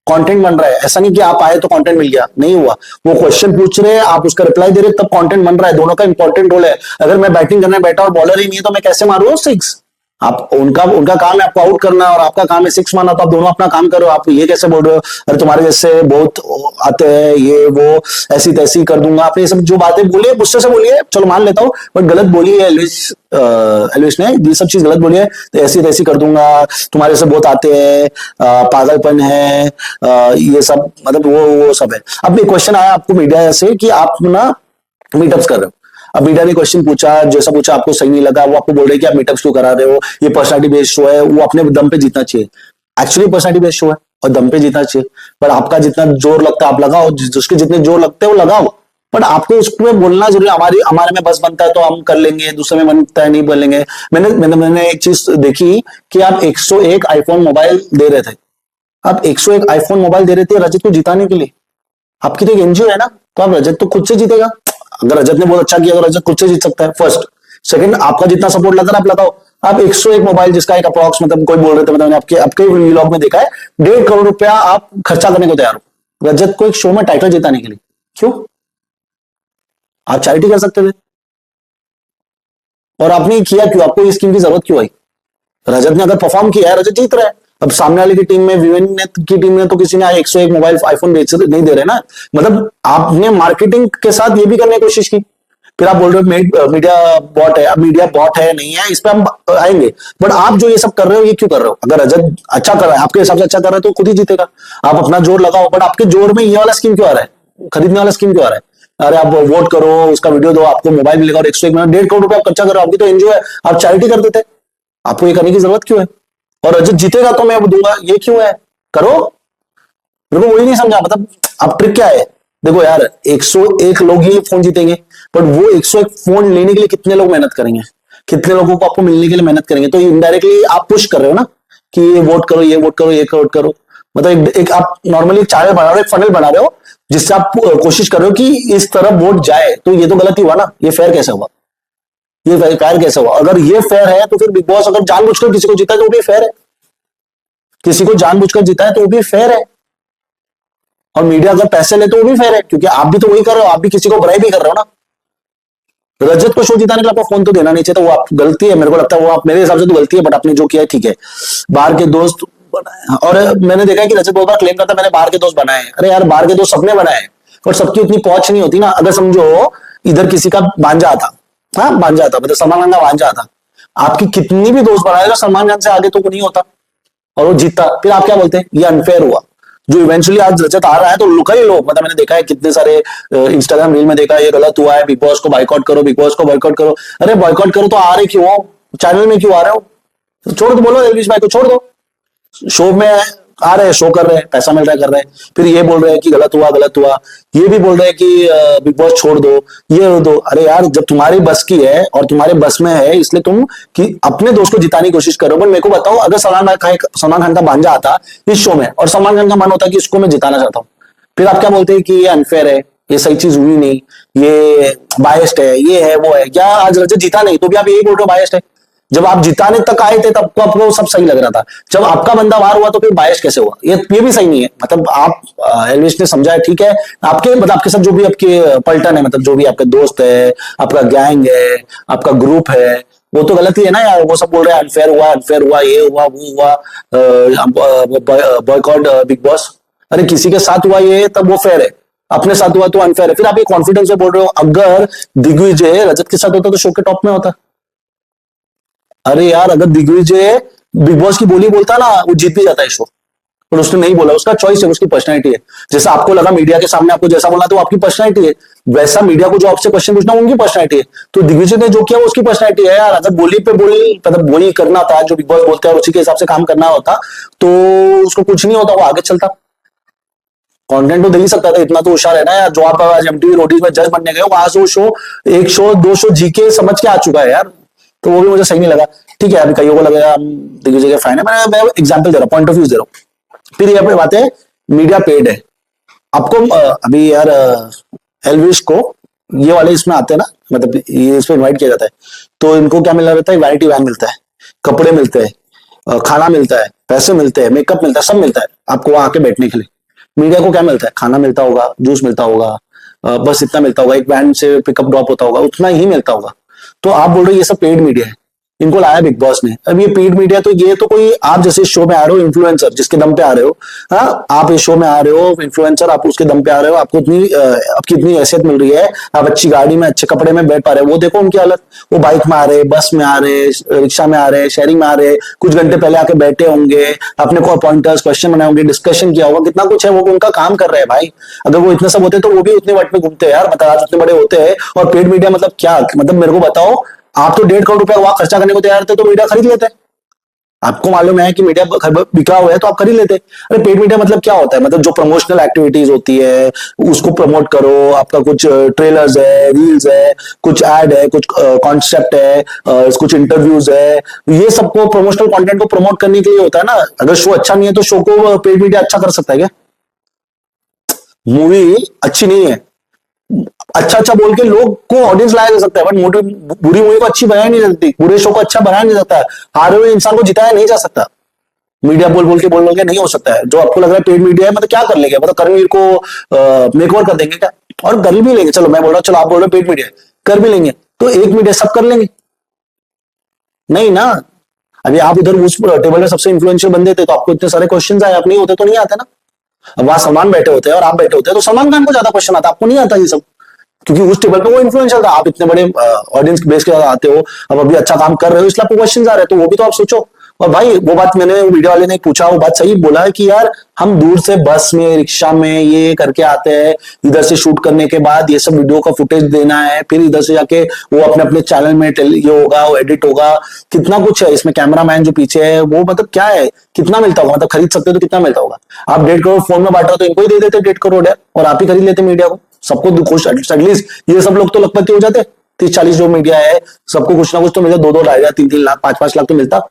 कंटेंट बन रहा है। ऐसा नहीं कि आप आए तो कंटेंट मिल गया, नहीं हुआ। वो क्वेश्चन पूछ रहे हैं, आप उसका रिप्लाई दे रहे हैं, तब कंटेंट बन रहा है। दोनों का इंपॉर्टेंट रोल है। अगर मैं बैटिंग करने बैठा और बॉलर ही नहीं है तो मैं कैसे मारूँ सिक्स? आप उनका उनका काम है आपको आउट करना, और आपका काम है सिक्स मारना, तो आप दोनों अपना काम करो। आप ये कैसे बोल रहे हो अरे तुम्हारे जैसे बहुत आते हैं ये वो, ऐसी तैसी कर दूंगा। आपने ये सब जो बातें बोली है गुस्से से बोली है, चलो मान लेता हूँ, बट गलत बोली है एलविश ने, ये सब चीज गलत बोली है। तो ऐसी तैसी कर दूंगा, तुम्हारे से बहुत आते हैं, पागलपन है, ये सब मतलब वो सब है। अब एक क्वेश्चन आया आपको मीडिया से कि आप ना मीटअप्स कर रहे हो। अब मीडिया ने क्वेश्चन पूछा, जैसा पूछा आपको सही नहीं लगा, वो आपको बोल रहे कि आप मीटअप्स क्यों करा रहे हो, ये पर्सनालिटी बेस्ड शो है, वो अपने दम पे जीतना चाहिए। एक्चुअली पर्सनालिटी बेस्ड शो है और दम पे जीतना चाहिए। पर आपका जितना जोर लगता है आप लगाओ, जिसके जितने जोर लगते हैं वो लगाओ, बट आपको उसमें बोलना जरूरी। हमारी हमारे में बस बनता है तो हम कर लेंगे, दूसरे में बनता है नहीं बोलेंगे। मैंने एक चीज देखी कि आप 101 आईफोन मोबाइल दे रहे थे, आप 101 आईफोन मोबाइल दे रहे थे रजत को जिताने के लिए। आपकी तो एक एनजीओ है ना, तो आप रजत तो खुद से जीतेगा। अगर रजत ने बहुत अच्छा किया, अगर रजत खुद से जीत सकता है, फर्स्ट। सेकंड, आपका जितना सपोर्ट लगा आप लगाओ। आप 101 मोबाइल, जिसका एक अप्रॉक्स मतलब कोई बोल रहे थे, मतलब मैंने आपके आपके व्लॉग में देखा है, 1.5 करोड़ रुपया आप खर्चा करने को तैयार हो रजत को एक शो में टाइटल जिताने के लिए। क्यों? आप चैरिटी कर सकते थे और आपने किया क्यों? आपको इस स्कीम की जरूरत क्यों आई? रजत ने अगर परफॉर्म किया है, रजत जीत रहा है। अब सामने वाले की टीम में, विवेन की टीम में तो किसी ने 101 मोबाइल आईफोन बेच नहीं दे रहे ना। मतलब आपने मार्केटिंग के साथ ये भी करने की कोशिश की। फिर आप बोल रहे हो मीडिया बॉट है। अब मीडिया बॉट है नहीं है, इस पर हम आएंगे, बट आप जो ये सब कर रहे हो ये क्यों कर रहे हो? अगर रजत अच्छा कर रहा है, आपके हिसाब से अच्छा कर रहा है, तो खुद ही जीतेगा। आप अपना जोर लगाओ, बट आपके जोर में ये वाला स्कीम क्यों आ रहा है, खरीदने वाला स्कीम क्यों आ रहा है? अरे आप वोट करो, उसका वीडियो दो, आपको मोबाइल मिलेगा, और 101 मिनट 1.5 करोड़ रुपया आप खर्चा करो, आपकी तो एनजीओ है, आप चैरिटी कर देते। आपको ये करने की जरूरत क्यों है? और रजत जीतेगा तो मैं दूंगा, ये क्यों है? करो। मेरे को वही नहीं समझा, मतलब अब ट्रिक क्या है? देखो यार, 101 लोग ही फोन जीतेंगे, बट वो 101 फोन लेने के लिए कितने लोग मेहनत करेंगे, कितने लोगों को आपको मिलने के लिए मेहनत करेंगे? तो इनडायरेक्टली आप पुश कर रहे हो ना कि ये वोट करो, ये वोट करो, ये वोट करो। मतलब एक आप नॉर्मली चार्ट बना रहे हो, एक फनल बना रहे हो, जिससे आप कोशिश कर रहे हो कि इस तरफ वोट जाए। तो ये तो गलत ही हुआ ना, ये फेयर कैसे हुआ? ये फेयर कैसे हुआ? अगर ये फेयर है तो फिर बिग बॉस अगर जानबूझकर किसी को जीता है तो वो भी फेयर है, किसी को जानबूझकर जीता है तो वो भी फेयर है। और मीडिया अगर पैसे ले तो वो भी फेयर है, क्योंकि आप भी तो वही कर रहे हो, आप भी किसी को बुराई भी कर रहे हो ना। रजत को शो जिताने के लिए आपको फोन तो देना नहीं चाहिए, तो वो आप गलती है, मेरे को लगता है वो आप, मेरे हिसाब से तो गलती है, बट आपने जो किया है ठीक है। बाहर के दोस्त बनाए, और मैंने देखा है कि रजत बहुत बार क्लेम करता है मैंने बाहर के दोस्त बनाए। अरे यार, बाहर के दोस्त सबने बनाए, और सबकी उतनी पहुंच नहीं होती ना। अगर समझो इधर किसी का भांजा था, हाँ भांजा था, मतलब सलमान खान का भांजा था, आपकी कितनी भी दोस्त बनाएगा, सलमान खान से आगे तो वो नहीं होता, और वो जीतता, फिर आप क्या बोलते हैं ये अनफेयर हुआ। जो इवेंचुअली आज रजत आ रहा है, तो कई लोग, मतलब मैंने देखा है कितने सारे इंस्टाग्राम रील में देखा है, ये गलत हुआ है, बिग बॉस को बाइकआउट करो, बिग बॉस को बाइकआउट करो। अरे बाइकआउट करो तो आ रहे क्यों हो? चैनल में क्यों आ रहे हो? तो छोड़ दो, बोलो एलविश भाई को छोड़ दो, शो में आ रहे हैं, शो कर रहे हैं, पैसा मिल रहा है, कर रहे हैं। फिर ये बोल रहे हैं कि गलत हुआ, गलत हुआ। ये भी बोल रहे हैं कि बिग बॉस छोड़ दो, ये दो। अरे यार, जब तुम्हारी बस की है और तुम्हारे बस में है, इसलिए तुम कि अपने दोस्त को जिताने की कोशिश करो। बट मेरे को बताओ, अगर सलमान खान का भांजा आता इस शो में और सलमान खान का मन होता कि इसको मैं जिताना चाहता हूँ, फिर आप क्या बोलते हैं कि ये अनफेयर है, ये सही चीज हुई नहीं, ये बायस्ड है, ये है वो है। क्या आज रजत जीता नहीं तो भी आप यही बोल रहे हो बायस्ड है? जब आप जिताने तक आए थे तब तो आपको सब सही लग रहा था, जब आपका बंदा बाहर हुआ तो फिर बायस कैसे हुआ? ये भी सही नहीं है। मतलब आप एलविश ने समझा है, ठीक है, आपके मतलब आपके साथ जो भी आपके पलटन है, मतलब जो भी आपके दोस्त है, आपका गैंग है, आपका ग्रुप है, वो तो गलत ही है ना यार। वो सब बोल रहे हैं अनफेयर हुआ, अनफेयर हुआ, ये हुआ, वो हुआ, बॉयकॉट बिग बॉस। अरे किसी के साथ हुआ ये तब वो फेयर है, अपने साथ हुआ तो अनफेयर है। फिर आप ये कॉन्फिडेंस से बोल रहे हो, अगर दिग्विजय रजत के साथ होता तो शो के टॉप में होता। अरे यार अगर दिग्विजय बिग बॉस की बोली बोलता ना, वो जीत भी जाता है शो, पर उसने नहीं बोला, उसका चॉइस है, उसकी पर्सनैलिटी है। जैसा आपको लगा मीडिया के सामने आपको जैसा बोलना तो आपकी पर्सनैलिटी है, वैसा मीडिया को जो आपसे क्वेश्चन पूछना उनकी पर्सनैलिटी है। तो दिग्विजय ने जो किया वो उसकी पर्सनैलिटी है यार। अगर बोली पे बोली मतलब वही करना था जो बिग बॉस बोलते हैं, उसी के हिसाब से काम करना होता तो उसको कुछ नहीं होता, वो आगे चलता। कंटेंट तो दे ही सकता था, इतना तो होशियार है ना यार। जो आप आज एमटीवी रोडीज में जज बनने गए, वहां से वो शो 1 शो 2 शो जीके समझ के आ चुका है यार, तो वो भी मुझे सही नहीं लगा। ठीक है, अभी कईयों को लगेगा हम दिग्विजय के फैन है, मैं एग्जाम्पल दे रहा हूँ, पॉइंट ऑफ व्यू दे रहा हूँ। फिर यहाँ पे बात है मीडिया पेड है आपको। अभी यार एलविश को ये वाले इसमें आते हैं ना, मतलब ये इस पे इन्वाइट किया जाता है, तो इनको क्या मिला रहता है, वैनिटी वैन मिलता है, कपड़े मिलते हैं, खाना मिलता है, पैसे मिलते हैं, मेकअप मिलता है, सब मिलता है आपको वहां आके बैठने के लिए। मीडिया को क्या मिलता है, खाना मिलता होगा, जूस मिलता होगा, बस इतना मिलता होगा, एक वैन से पिकअप ड्रॉप होता होगा, उतना ही मिलता होगा। तो आप बोल रहे हो ये सब पेड मीडिया है, इनको लाया बिग बॉस ने। अब ये पेड मीडिया तो ये तो कोई, आप जैसे इस शो में आ रहे हो इन्फ्लुएंसर जिसके दम पे आ रहे हो, हाँ आप इस शो में आ रहे हो इन्फ्लुएंसर, आप उसके दम पे आ रहे हो, आपको इतनी आपकी इतनी हैसियत मिल रही है, आप अच्छी गाड़ी में अच्छे कपड़े में बैठ पा रहे हो। वो देखो उनकी हालत, वो बाइक में आ रहे, बस में आ रहे, रिक्शा में आ रहे, शेयरिंग में आ रहे, कुछ घंटे पहले आके बैठे होंगे, अपने को पॉइंटर्स क्वेश्चन बनाए होंगे, डिस्कशन किया होगा, कितना कुछ है, वो उनका काम कर रहे हैं भाई। अगर वो इतने सब होते तो वो भी उतने वट में घूमते हैं यार, मतलब आज इतने बड़े होते हैं। और पेड मीडिया मतलब क्या, मतलब मेरे को बताओ, आप तो 1.5 करोड़ रुपया वहां खर्चा करने को तैयार थे तो मीडिया खरीद लेते। आपको मालूम है कि मीडिया बिका हुआ है तो आप खरीद लेते। अरे पेड मीडिया मतलब क्या होता है, मतलब जो प्रमोशनल एक्टिविटीज होती है उसको प्रमोट करो, आपका कुछ ट्रेलर्स है, रील्स है, कुछ एड है, कुछ कॉन्सेप्ट है, कुछ इंटरव्यूज है, ये सबको प्रमोशनल कंटेंट को प्रमोट करने के लिए होता है ना। अगर शो अच्छा नहीं है तो शो को पेड मीडिया अच्छा कर सकता है क्या? मूवी अच्छी नहीं है, अच्छा अच्छा बोल के लोग को ऑडियंस लाया जा सकता है, बट बुरी मूवी को अच्छी बनाई नहीं जा सकती, बुरे शो को अच्छा बनाया नहीं जा सकता, हारे हुए इंसान को जिताया नहीं जा सकता। मीडिया बोल बोल के नहीं हो सकता है। जो आपको लग रहा है पेड मीडिया है, मतलब क्या कर लेंगे, मतलब करणवीर को मेकओवर कर देंगे क्या? और कर भी लेंगे, चलो मैं बोल रहा हूँ, चलो आप बोल रहे हो पेड मीडिया कर भी लेंगे, तो एक मीडिया सब कर लेंगे? नहीं ना। अभी आप उधर उस टेबल में सबसे इन्फ्लुएंशियल बंदे थे तो आपको इतने सारे क्वेश्चन आए, आप नहीं होते तो नहीं आते ना। अब वहां सलमान बैठे होते हैं और आप बैठे होते हैं तो सलमान खान को ज्यादा क्वेश्चन आता, आपको नहीं आता ये सब, क्योंकि उस टेबल पे वो इन्फ्लुएंशियल था, आप इतने बड़े ऑडियंस बेस के साथ आते हो, अब अभी अच्छा काम कर रहे हो इसलिए आपको क्वेश्चन आ रहे हैं, तो वो भी तो आप सोचो। और भाई वो बात मैंने मीडिया वाले ने पूछा, वो बात सही बोला है कि यार हम दूर से बस में रिक्शा में ये करके आते हैं, इधर से शूट करने के बाद ये सब वीडियो का फुटेज देना है, फिर इधर से जाके वो अपने अपने चैनल में ये होगा, वो एडिट होगा, कितना कुछ है इसमें, कैमरामैन जो पीछे है वो, मतलब क्या है, कितना मिलता होगा, मतलब खरीद सकते हो तो कितना मिलता होगा? आप 1.5 करोड़ फोन में बांट रहे हो तो इनको ही दे देते 1.5 करोड़ है और आप ही खरीद लेते मीडिया को, सबको खुश, एटलीस्ट ये सब लोग तो लखपति हो जाते। 30-40 जो मीडिया है सबको कुछ ना कुछ तो मिलता, 2-2 ढाई 3-3 लाख 5-5 लाख तो मिलता।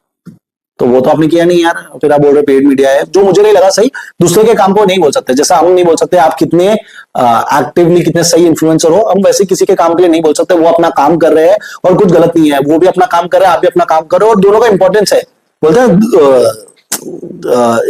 तो वो तो आपने किया नहीं यार, फिर आप बोल रहे पेड मीडिया है, जो मुझे नहीं लगा सही। दूसरे के काम को नहीं बोल सकते, जैसा हम नहीं बोल सकते आप कितने एक्टिवली कितने सही इन्फ्लुएंसर हो, हम वैसे किसी के काम के लिए नहीं बोल सकते। वो अपना काम कर रहे हैं और कुछ गलत नहीं है, वो भी अपना काम कर रहे हैं, आप भी अपना काम कर रहे हो, और दोनों का इंपॉर्टेंस है। बोलते हैं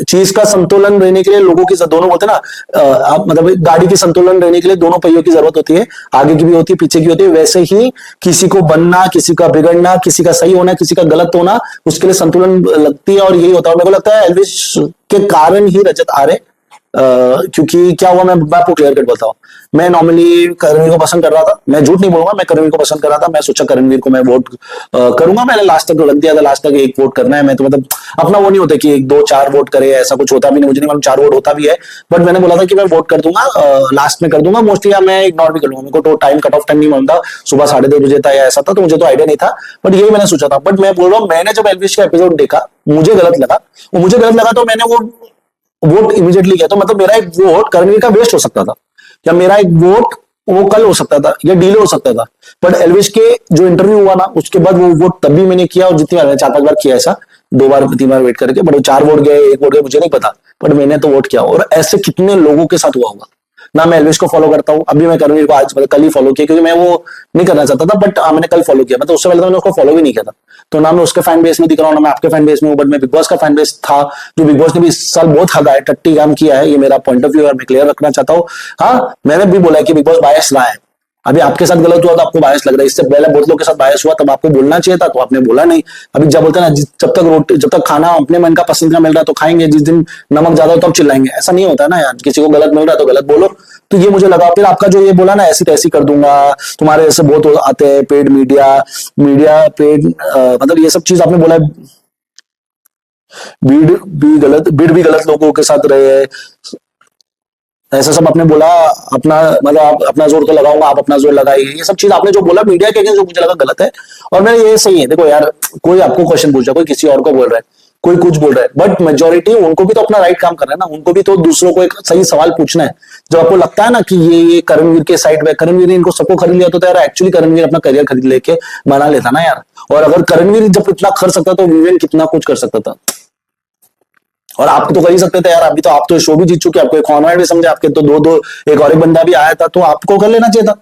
चीज का संतुलन रहने के लिए लोगों की, दोनों बोलते हैं ना, आप मतलब गाड़ी की संतुलन रहने के लिए दोनों पहियों की जरूरत होती है, आगे की भी होती है पीछे की होती है। वैसे ही किसी को बनना, किसी का बिगड़ना, किसी का सही होना, किसी का गलत होना, उसके लिए संतुलन लगती है, और यही होता है। मेरे को लगता है एल्विश के कारण ही रजत आ रहे, क्योंकि क्या हुआ, मैं आपको क्लियर कट बोलता हूँ। मैं नॉर्मली करणवीर को पसंद कर रहा था, मैं झूठ नहीं बोलूंगा, मैं करणवीर को पसंद कर रहा था, मैं सोचा करणवीर को मैं वोट करूंगा, मैंने लास्ट तक रख दिया था, लास्ट तक एक वोट करना है। मैं तो मतलब अपना वो नहीं होता कि 1-2-4 वोट करे, ऐसा कुछ होता भी नहीं, मुझे नहीं मालूम 4 वोट होता भी है, बट मैंने बोला था कि मैं वोट कर दूंगा, लास्ट में कर दूंगा मोस्टली, या मैं इग्नोर भी कर लूंगा, मेरे को तो टाइम कट ऑफ टाइम नहीं मालूम था, सुबह 2:30 बजे था या ऐसा था, तो मुझे तो आइडिया नहीं था, बट यही मैंने सोचा था। बट मैं बोल रहा हूँ, मैंने जब एल्विश का एपिसोड देखा मुझे गलत लगा, तो मैंने वो वोट इमीडिएटली किया, तो मतलब मेरा एक वोट करणवीर का वेस्ट हो सकता था, या मेरा एक वोट वो कल हो सकता था या डिले हो सकता था। बट एल्विश के जो इंटरव्यू हुआ ना उसके बाद वो वोट तब भी मैंने किया, और जितनी बार 4-5 बार किया ऐसा, 2 बार 3 बार वेट करके, बट वो 4 वोट गए 1 वोट गए मुझे नहीं पता, बट मैंने तो वोट किया। और ऐसे कितने लोगों के साथ हुआ होगा ना। मैं एल्विश को फॉलो करता हूँ, अभी मैं करणवीर को आज मतलब कल ही फॉलो किया, क्योंकि मैं वो नहीं करना चाहता था, बट मैंने कल फॉलो किया, मतलब उससे पहले तो मैंने उसको फॉलो भी नहीं किया था। तो ना मैं उसके फैन बेस में दिख रहा हूँ, ना मैं आपके फैन बेस में हूँ, बट मैं बिग बॉस का फैन बेस था, जो बिग बॉस ने भी इस साल बहुत हगा है, टट्टी काम किया है, ये मेरा पॉइंट ऑफ व्यू है, मैं क्लियर रखना चाहता हूँ। हाँ मैंने भी बोला है कि बिग बॉस बायस रहा है, अभी आपके साथ गलत हुआ तो आपको बायस लग रहा है, इससे पहले बहुत लोग के साथ बायस हुआ तब आपको बोलना चाहिए था, तो आपने बोला नहीं। अभी जब बोलते हैं ना, जब तक खाना अपने मन का पसंद का मिल रहा है तो खाएंगे, जिस दिन नमक ज्यादा हो तब चिल्लाएंगे, ऐसा नहीं होता ना यार। किसी को गलत मिल रहा है तो गलत बोलो। तो ये मुझे लगा। फिर आपका जो ये बोला ना, ऐसी तैसी कर दूंगा, तुम्हारे जैसे बहुत आते हैं पेड मीडिया, पेड, मतलब ये सब चीज आपने बोला। भीड़ भी गलत लोगों के साथ रहे है, ऐसा सब आपने बोला। अपना मतलब आप अपना जोर तो लगाऊंगा, आप अपना जोर लगाइए, ये सब चीज आपने जो बोला मीडिया के अगेंस्ट, जो मुझे लगा गलत है। और मैंने ये सही है, देखो यार, कोई आपको क्वेश्चन पूछ रहा है, कोई किसी और को बोल रहा है, कोई कुछ बोल रहा है, बट मेजोरिटी उनको भी तो अपना राइट काम कर रहा है ना, उनको भी तो दूसरों को एक सही सवाल पूछना है। जब आपको लगता है ना कि ये करणवीर के साइड में, करणवीर ने इनको सबको खरीद लिया, तो यार एक्चुअली करणवीर अपना करियर खरीद लेके बना लेता ना यार। और अगर करणवीर जब इतना कर सकता तो विवेन कितना कुछ कर सकता था। और आप तो कर ही सकते थे यार, अभी तो आप तो शो भी जीत चुके, आपको एक कॉन्वेंट भी समझे, आपके तो दो एक और एक बंदा भी आया था, तो आपको कर लेना चाहिए था।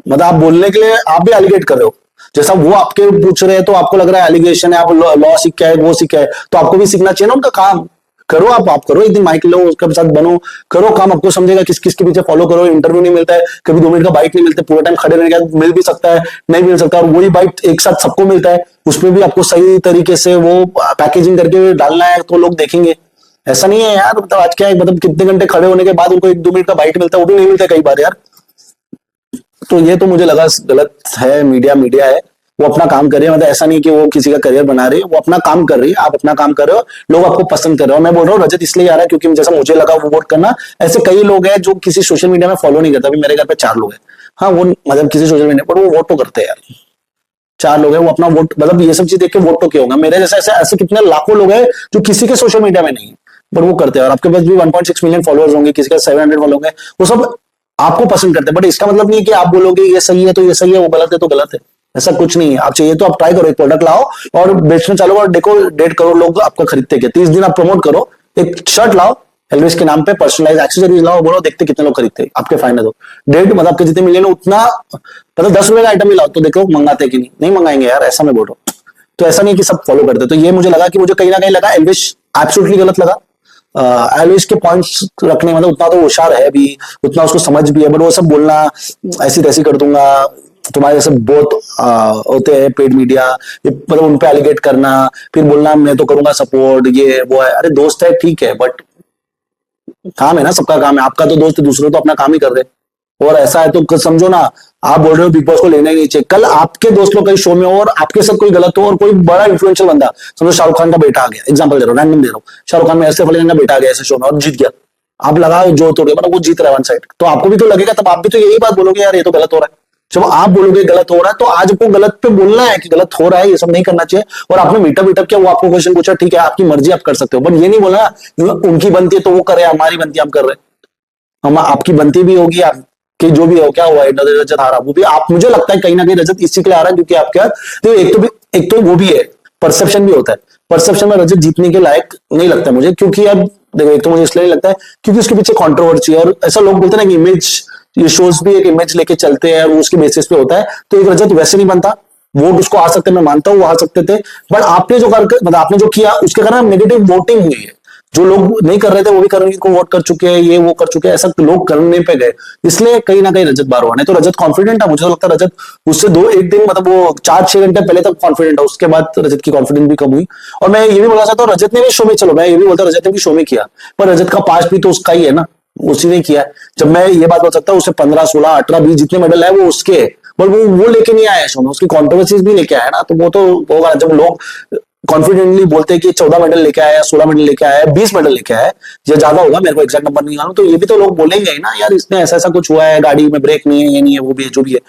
मतलब आप बोलने के लिए आप भी एलिगेट कर रहे हो, जैसा वो आपके पूछ रहे हैं तो आपको लग रहा है एलिगेशन है, आप लॉ सीख के आए, वो सीख के आए, तो आपको भी सीखना चाहिए ना उनका काम। करो आप करो, एक दिन माइक लो, उसके साथ बनो, करो काम, आपको समझेगा किस किस के पीछे फॉलो करो। इंटरव्यू नहीं मिलता है, कभी 2 मिनट का बाइट नहीं मिलता, पूरा टाइम खड़े रहने का मिल भी सकता है, नहीं मिल सकता, और वही बाइट एक साथ सबको मिलता है, उसमें भी आपको सही तरीके से वो पैकेजिंग करके डालना है, तो लोग देखेंगे। ऐसा नहीं है यार, मतलब आज क्या है, मतलब कितने घंटे खड़े होने के बाद उनको 1-2 मिनट का बाइट मिलता है, वो भी नहीं मिलता कई बार यार। तो ये तो मुझे लगा गलत है। मीडिया है, वो अपना काम कर रही है, मतलब ऐसा नहीं कि वो किसी का करियर बना रही है, वो अपना काम कर रही है, आप अपना काम कर रहे हो, लोग आपको पसंद कर रहे हो। मैं बोल रहा हूँ रजत इसलिए आ रहा है क्योंकि जैसा मुझे लगा वो वोट करना। ऐसे कई लोग हैं जो किसी सोशल मीडिया में फॉलो नहीं करते, अभी मेरे घर पे 4 लोग हैं, हाँ वो मतलब किसी सोशल मीडिया पर वो वोट तो करते हैं यार। 4 लोग हैं, वो अपना वोट, मतलब ये सब चीज देख के वोट तो किया होगा। मेरे जैसे ऐसे ऐसे कितने लाखों लोग हैं जो किसी के सोशल मीडिया में नहीं है, बट वो करते हैं। और आपके पास भी 1.6 मिलियन फॉलोअर्स होंगे, किसी का 700 फॉलो होंगे, वो सब आपको पसंद करते हैं। बट इसका मतलब नहीं है कि आप बोलोगे ये सही है तो ये सही है, वो गलत है तो गलत है, ऐसा कुछ नहीं है। आप चाहिए तो आप ट्राई करो, एक प्रोडक्ट लाओ और बेचना चालू करो, देखो 1.5 करोड़ लोग आपका खरीदते हैं। 30 दिन आप प्रमोट करो, एक शर्ट लाओ एल्विस के नाम पे, पर्सनलाइज एक्सेसरीज लाओ, बोलो देखते कितने लोग खरीदते हैं, आपके फायदा दो। 1.5 मतलब आपके जितने मिलियन उतना, मतलब 10 रुपए का आइटम ही लाओ, तो देखो मंगाते कि नहीं मंगाएंगे यार, ऐसा मैं बोल रहा हूँ। तो ऐसा नहीं कि सब फॉलो करते। तो ये मुझे लगा कि मुझे कहीं ना कहीं लगा एल्विश एब्सोल्युटली गलत लगा। एल्विस के पॉइंट्स रखने, मतलब उतना तो होशियार है भी, उतना उसको समझ भी है, बट वो सब बोलना ऐसी तैसी कर दूंगा, तुम्हारे जैसे बहुत होते हैं पेड मीडिया, मतलब उन पे एलिगेट करना, फिर बोलना मैं तो करूंगा सपोर्ट, ये वो है। अरे दोस्त है ठीक है, बट काम है ना, सबका काम है, आपका तो दोस्त है, दूसरे तो अपना काम ही कर रहे। और ऐसा है तो समझो ना, आप बोल रहे हो बिग बॉस को लेना ही नहीं चाहिए, कल आपके दोस्त लोग कहीं शो में हो और आपके साथ कोई गलत हो और कोई बड़ा इन्फ्लुएंशियल बंदा, समझो शाहरुख खान का बेटा आ गया, एग्जांपल दे रहा हूँ, रैंडम दे रहा हूँ, शाहरुख खान में ऐसे फले का बेटा आ गया ऐसे शो में और जीत गया, आप लगाओ जो तोड़े, मतलब वो जीत रहा है वन साइड, तो आपको भी तो लगेगा, तब आप भी तो यही बात बोलोगे यार ये तो गलत हो रहा है। जब आप बोलोगे गलत हो रहा है, तो आज आपको गलत पे बोलना है कि गलत हो रहा है, ये सब नहीं करना चाहिए। और आपने मीटअप किया, वो आपको क्वेश्चन पूछा, ठीक है आपकी मर्जी, आप कर सकते हो, बट ये नहीं बोलना उनकी बनती है तो वो करे, हमारी बनती है हम कर रहे, हम आपकी बनती भी होगी आपकी, जो भी हो, क्या हुआ रजत आ रहा, वो भी आप, मुझे लगता है कहीं ना कहीं रजत इसी के लिए आ रहा है क्योंकि आपके तो एक तो वो भी है, परसेप्शन भी होता है। परसेप्शन में रजत जीतने के लायक नहीं लगता मुझे, क्योंकि अब देखो, एक तो मुझे इसलिए नहीं लगता है क्योंकि उसके पीछे कंट्रोवर्सी है, और ऐसा लोग बोलते हैं ना कि इमेज, ये शोज भी एक इमेज लेके चलते हैं, वो उसके बेसिस पे होता है, तो एक रजत वैसे नहीं बनता। वोट उसको आ सकते, मैं मानता हूँ वो आ सकते थे, बट आपने जो मतलब आपने जो किया उसके कारण नेगेटिव वोटिंग हुई है। जो लोग नहीं कर रहे थे वो भी करणवीर को वोट कर चुके हैं, ये वो कर चुके हैं, ऐसा लोग करने पे गए, इसलिए कहीं ना कहीं रजत बाहर हुआ। नहीं तो रजत कॉन्फिडेंट था, मुझे तो लगता है रजत उससे 1 दिन, मतलब वो 4-6 घंटे पहले तक कॉन्फिडेंट था, उसके बाद रजत की कॉन्फिडेंस भी कम हुई। और मैं ये भी बोलना चाहता हूँ, रजत ने भी शो में, चलो मैं ये भी बोलता हूँ रजत ने भी शो में किया, पर रजत का पास्ट भी तो उसका ही है ना, उसी ने किया। जब मैं ये बात बोल सकता हूँ, उसे 15, 16, 18, 20 जितने मेडल है वो उसके, पर वो लेके नहीं आया शो में, उसकी कॉन्ट्रोवर्सीज भी लेके आया ना, तो वो तो होगा जब लोग कॉन्फिडेंटली बोलते हैं कि 14 मेडल लेके आया, 16 मेडल लेके आया, 20 मेडल लेके आया, या ज्यादा होगा, मेरे को एग्जैक्ट नंबर नहीं मालूम, तो ये भी तो लोग बोलेंगे ही ना यार, इसने ऐसा ऐसा कुछ हुआ है, गाड़ी में ब्रेक नहीं है, ये नहीं है, वो भी है, जो भी है।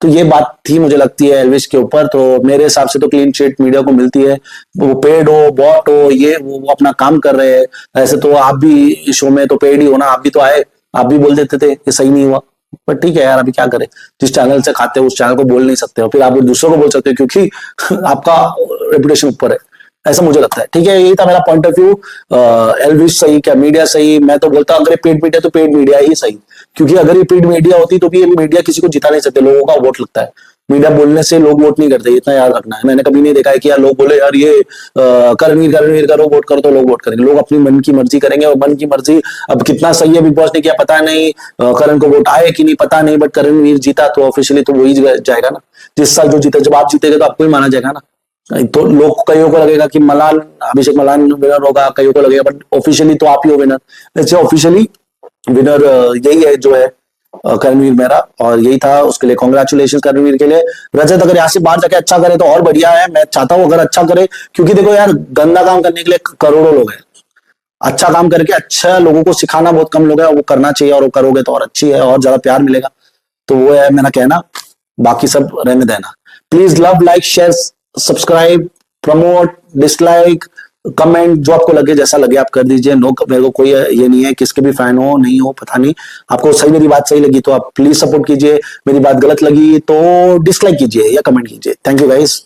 तो ये बात थी मुझे लगती है एल्विश के ऊपर। तो मेरे हिसाब से तो क्लीन चिट मीडिया को मिलती है, वो पेड हो बॉट हो, ये वो अपना काम कर रहे हैं। ऐसे तो आप भी शो में तो पेड ही हो ना, आप भी तो आए, आप भी बोल देते थे कि सही नहीं हुआ, पर ठीक है यार, अभी क्या करें, जिस चैनल से खाते हो उस चैनल को बोल नहीं सकते हो, फिर आप दूसरों को बोल सकते हो क्योंकि आपका रेपुटेशन ऊपर है, ऐसा मुझे लगता है। ठीक है, यही था मेरा पॉइंट ऑफ व्यू। एल्विश सही क्या मीडिया सही? मैं तो बोलता हूँ अगर पेड मीडिया तो पेड मीडिया ही सही, क्योंकि अगर ये पेड मीडिया होती तो भी ये मीडिया किसी को जिता नहीं सकते, लोगों का वोट लगता है। मीडिया बोलने से लोग वोट नहीं करते, इतना याद रखना है। मैंने कभी नहीं देखा है कि यार लोग बोले यार ये करणवीर करो वोट करो तो लोग वोट करेंगे। लोग अपनी मन की मर्जी करेंगे, और मन की मर्जी अब कितना सही है बिग बॉस ने किया पता नहीं, करण को वोट आए कि नहीं पता नहीं, बट करणवीर जीता तो ऑफिशियली तो वही जाएगा ना जिस साल जो जीते। जब आप जीतेगा तो आपको ही माना जाएगा ना। तो लोग कईयों को लगेगा कि मलान अभिषेक मलान विनर होगा, कईयों को लगेगा, बट ऑफिशियली तो आप ही हो विनर। वैसे ऑफिशियली विनर यही है जो है करणवीर मेरा, और यही था। उसके लिए कॉन्ग्रेचुलेशन करणवीर के लिए। रजत अगर यहाँ से बाहर जाके अच्छा करे तो और बढ़िया है, मैं चाहता हूँ अगर अच्छा करे, क्योंकि देखो यार गंदा काम करने के लिए करोड़ों लोग हैं, अच्छा काम करके अच्छा लोगों को सिखाना बहुत कम लोग है, वो करना चाहिए, और वो करोगे तो और अच्छी है और ज्यादा प्यार मिलेगा। तो वो है मेरा कहना, बाकी सब रहने देना। Please love like share subscribe promote dislike comment, जो आपको लगे जैसा लगे आप कर दीजिए। नो मेरे को कोई ये नहीं है किसके भी फैन हो नहीं हो पता नहीं। आपको सही मेरी बात सही लगी तो आप प्लीज सपोर्ट कीजिए, मेरी बात गलत लगी तो डिसलाइक कीजिए या कमेंट कीजिए। Thank you guys.